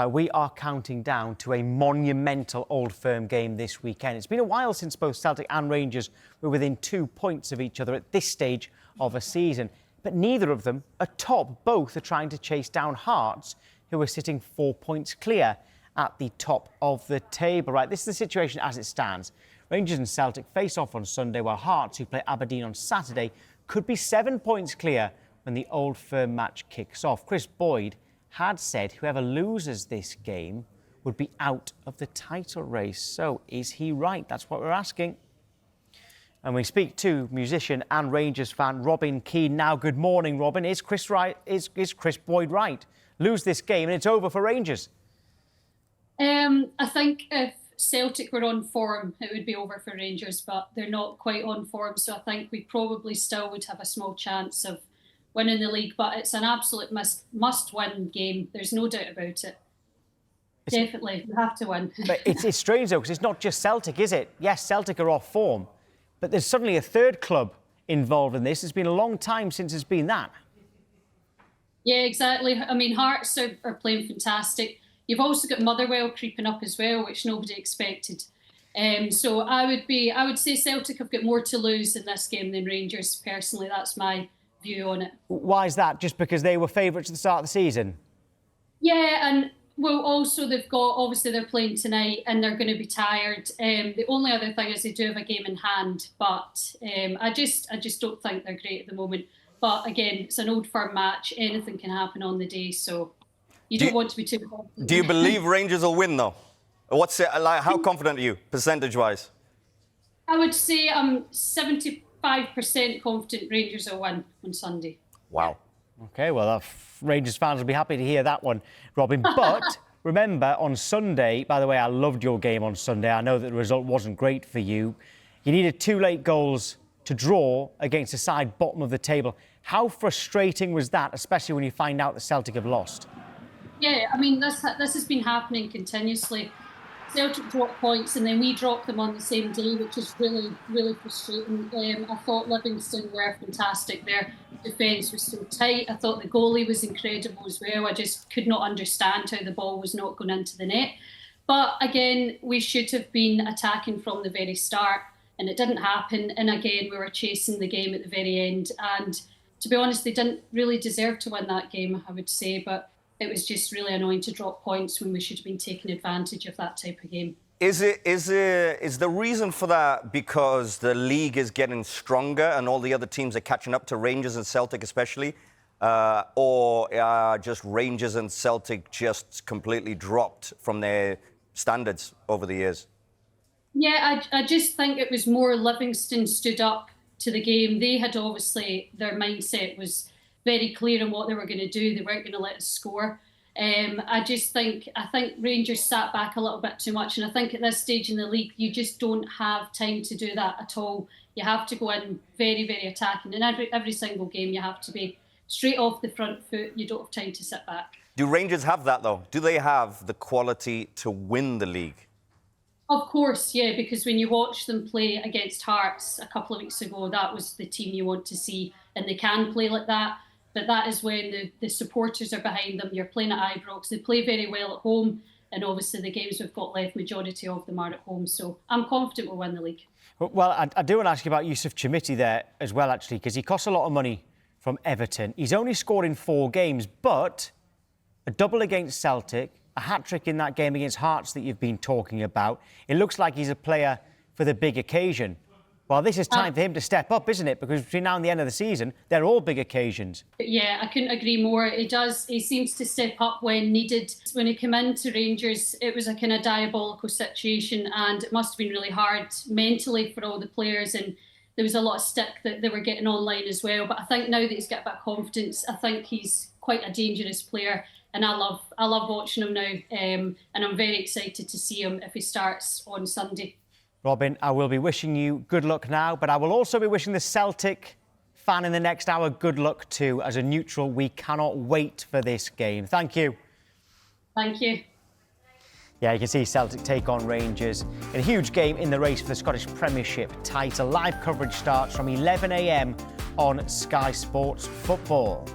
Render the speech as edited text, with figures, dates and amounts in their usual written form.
We are counting down to a monumental Old Firm game this weekend. It's been a while since both Celtic and Rangers were within 2 points of each other at this stage of a season. But neither of them are top. Both are trying to chase down Hearts, who are sitting 4 points clear at the top of the table. Right, this is the situation as it stands. Rangers and Celtic face off on Sunday, while Hearts, who play Aberdeen on Saturday, could be 7 points clear when the Old Firm match kicks off. Chris Boyd had said whoever loses this game would be out of the title race. So is he right? That's what we're asking. And we speak to musician and Rangers fan Robin Keane now. Good morning, Robin. Is Chris right? Is Chris Boyd right? Lose this game and it's over for Rangers. I think if Celtic were on form, it would be over for Rangers, but they're not quite on form. So I think we probably still would have a small chance of winning the league, but it's an absolute must-win game. There's no doubt about it. Definitely, you have to win. But it's strange, though, because it's not just Celtic, is it? Yes, Celtic are off form, but there's suddenly a third club involved in this. It's been a long time since it's been that. Yeah, exactly. I mean, Hearts are playing fantastic. You've also got Motherwell creeping up as well, which nobody expected. So I would say Celtic have got more to lose in this game than Rangers. Personally, that's my view on it. Why is that? Just because they were favourites at the start of the season? Yeah, and well, also obviously they're playing tonight and they're going to be tired. The only other thing is they do have a game in hand, but I just don't think they're great at the moment. But again, it's an Old Firm match. Anything can happen on the day, so you don't want to be too confident. Do you believe Rangers will win though? What's it like? How confident are you, percentage-wise? I would say I'm 75% confident Rangers will win on Sunday. Wow. OK, well, Rangers fans will be happy to hear that one, Robin. But remember, on Sunday, by the way, I loved your game on Sunday. I know that the result wasn't great for you. You needed 2 late goals to draw against a side bottom of the table. How frustrating was that, especially when you find out that Celtic have lost? Yeah, I mean, this has been happening continuously. Celtic drop points and then we drop them on the same day, which is really, really frustrating. I thought Livingston were fantastic. Their defence was so tight. I thought the goalie was incredible as well. I just could not understand how the ball was not going into the net. But again, we should have been attacking from the very start and it didn't happen. And again, we were chasing the game at the very end. And to be honest, they didn't really deserve to win that game, I would say. But it was just really annoying to drop points when we should have been taking advantage of that type of game. Is the reason for that because the league is getting stronger and all the other teams are catching up to Rangers and Celtic especially? Or just Rangers and Celtic just completely dropped from their standards over the years? Yeah, I just think it was more Livingston stood up to the game. They had obviously, their mindset was very clear on what they were going to do. They weren't going to let us score. I think Rangers sat back a little bit too much. And I think at this stage in the league, you just don't have time to do that at all. You have to go in very, very attacking. In every single game, you have to be straight off the front foot. You don't have time to sit back. Do Rangers have that, though? Do they have the quality to win the league? Of course, yeah, because when you watch them play against Hearts a couple of weeks ago, that was the team you want to see. And they can play like that. But that is when the supporters are behind them. You're playing at Ibrox. They play very well at home. And obviously the games we've got left, majority of them are at home. So I'm confident we'll win the league. Well, I do want to ask you about Yusuf Chamiti there as well, actually, because he costs a lot of money from Everton. He's only scored in 4 games, but a double against Celtic, a hat-trick in that game against Hearts that you've been talking about. It looks like he's a player for the big occasion. Well, this is time for him to step up, isn't it? Because between now and the end of the season, they're all big occasions. Yeah, I couldn't agree more. He seems to step up when needed. When he came into Rangers, it was a kind of diabolical situation and it must have been really hard mentally for all the players. And there was a lot of stick that they were getting online as well. But I think now that he's got a bit of confidence, I think he's quite a dangerous player. And I love watching him now. And I'm very excited to see him if he starts on Sunday. Robin, I will be wishing you good luck now, but I will also be wishing the Celtic fan in the next hour good luck too. As a neutral, we cannot wait for this game. Thank you. Thank you. Yeah, you can see Celtic take on Rangers in a huge game in the race for the Scottish Premiership title. Live coverage starts from 11 a.m. on Sky Sports Football.